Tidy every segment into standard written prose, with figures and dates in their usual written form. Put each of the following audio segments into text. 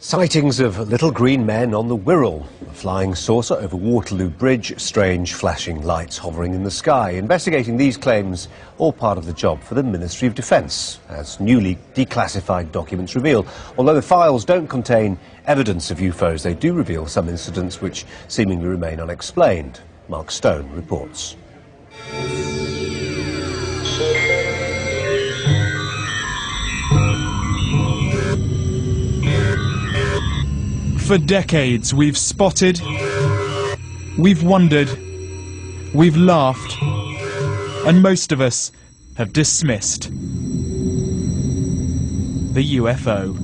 Sightings of little green men on the Wirral, a flying saucer over Waterloo Bridge, strange flashing lights hovering in the sky. Investigating these claims, all part of the job for the Ministry of Defence, as newly declassified documents reveal. Although the files don't contain evidence of UFOs, they do reveal some incidents which seemingly remain unexplained. Mark Stone reports. For decades, we've spotted, we've wondered, we've laughed, and most of us have dismissed the UFO.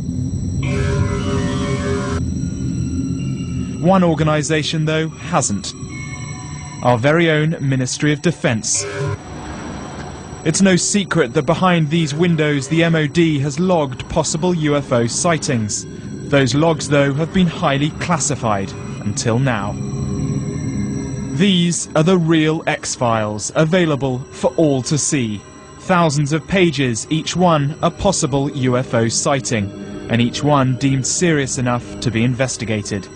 One organisation, though, hasn't. Our very own Ministry of Defence. It's no secret that behind these windows the MOD has logged possible UFO sightings. Those logs, though, have been highly classified until now. These are the real X-Files, available for all to see. Thousands of pages, each one a possible UFO sighting, and each one deemed serious enough to be investigated.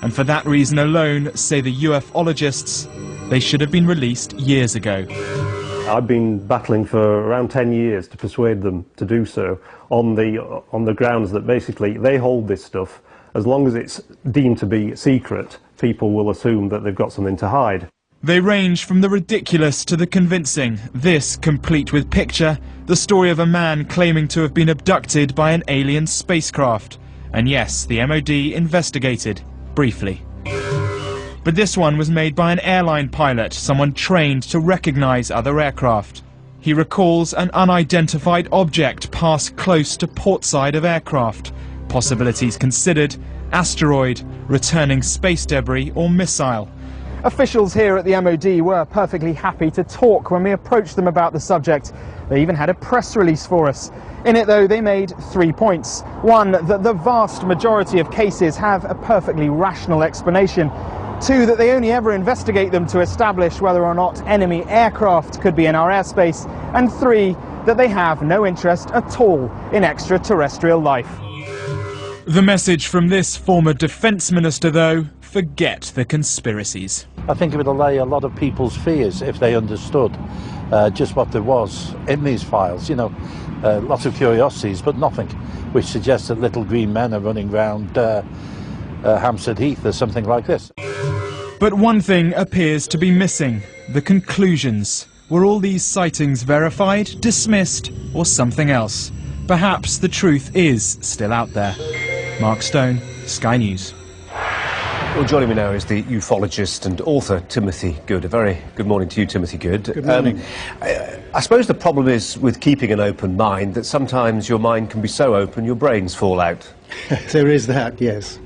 And for that reason alone, say the ufologists, they should have been released years ago. I've been battling for around 10 years to persuade them to do so on the grounds that basically they hold this stuff. As long as it's deemed to be secret, people will assume that they've got something to hide. They range from the ridiculous to the convincing. This, complete with picture, the story of a man claiming to have been abducted by an alien spacecraft. And yes, the MOD investigated, briefly. But this one was made by an airline pilot, someone trained to recognize other aircraft. He recalls an unidentified object pass close to port side of aircraft. Possibilities considered: asteroid, returning space debris, or missile. Officials here at the MOD were perfectly happy to talk when we approached them about the subject. They even had a press release for us. In it, though, they made 3 points. One, that the vast majority of cases have a perfectly rational explanation. Two, that they only ever investigate them to establish whether or not enemy aircraft could be in our airspace. And three, that they have no interest at all in extraterrestrial life. The message from this former defence minister, though: forget the conspiracies. I think it would allay a lot of people's fears if they understood just what there was in these files. You know, lots of curiosities, but nothing which suggests that little green men are running around Hampstead Heath or something like this. But one thing appears to be missing: the conclusions. Were all these sightings verified, dismissed, or something else? Perhaps the truth is still out there. Mark Stone, Sky News. Well, joining me now is the ufologist and author Timothy Good. A very good morning to you, Timothy Good. Good morning. I suppose the problem is with keeping an open mind that sometimes your mind can be so open your brains fall out. There is that, yes.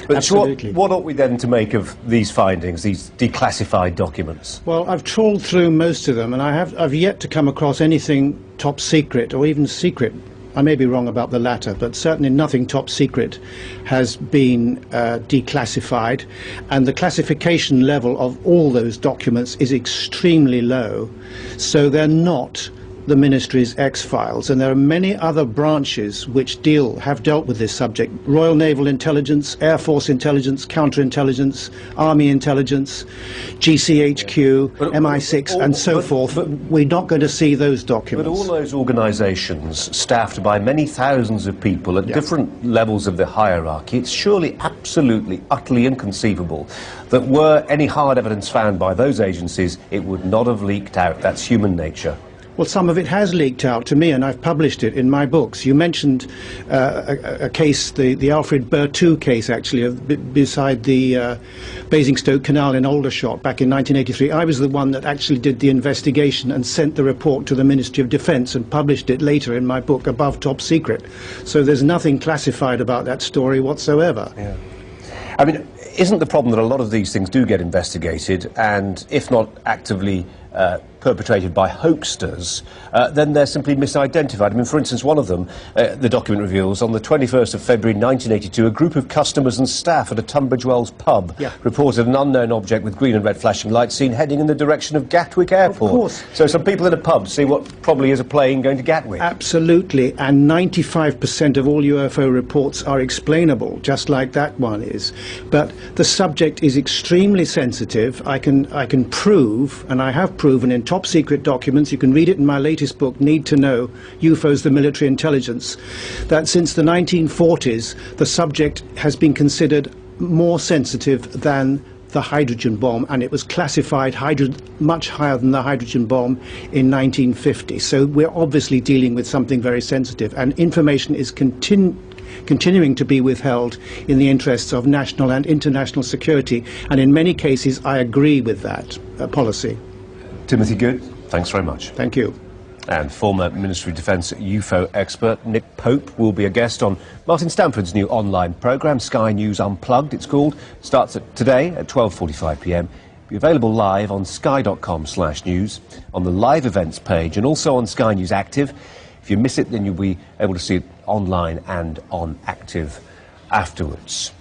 But absolutely. What ought we then to make of these findings, these declassified documents? Well, I've trawled through most of them, and I've yet to come across anything top secret or even secret. I may be wrong about the latter, but certainly nothing top secret has been declassified, and the classification level of all those documents is extremely low, so they're not the Ministry's X-Files, and there are many other branches which have dealt with this subject: Royal Naval Intelligence, Air Force Intelligence, Counterintelligence, Army Intelligence, GCHQ, MI6 and so forth. But we're not going to see those documents. But all those organisations, staffed by many thousands of people at different levels of the hierarchy, it's surely absolutely, utterly inconceivable that were any hard evidence found by those agencies, it would not have leaked out. That's human nature. Well, some of it has leaked out to me, and I've published it in my books. You mentioned a case, the Alfred Berthoud case, actually, beside the Basingstoke Canal in Aldershot back in 1983. I was the one that actually did the investigation and sent the report to the Ministry of Defence and published it later in my book, Above Top Secret. So there's nothing classified about that story whatsoever. Yeah. I mean, isn't the problem that a lot of these things do get investigated, and if not actively perpetrated by hoaxsters, then they're simply misidentified. I mean, for instance, one of them, the document reveals, on the 21st of February 1982, a group of customers and staff at a Tunbridge Wells pub reported an unknown object with green and red flashing lights seen heading in the direction of Gatwick Airport. Of course. So some people in a pub see what probably is a plane going to Gatwick. Absolutely, and 95% of all UFO reports are explainable, just like that one is. But the subject is extremely sensitive. I can prove, and I have proven in top secret documents, you can read it in my latest book, Need to Know, UFOs, the Military Intelligence, that since the 1940s, the subject has been considered more sensitive than the hydrogen bomb, and it was classified much higher than the hydrogen bomb in 1950. So we're obviously dealing with something very sensitive, and information is continuing to be withheld in the interests of national and international security, and in many cases I agree with that policy. Timothy Good, thanks very much. Thank you. And former Ministry of Defence UFO expert Nick Pope will be a guest on Martin Stanford's new online programme, Sky News Unplugged it's called. Starts today at 12:45 p.m. Be available live on sky.com/news, on the live events page, and also on Sky News Active. If you miss it, then you'll be able to see it online and on Active afterwards.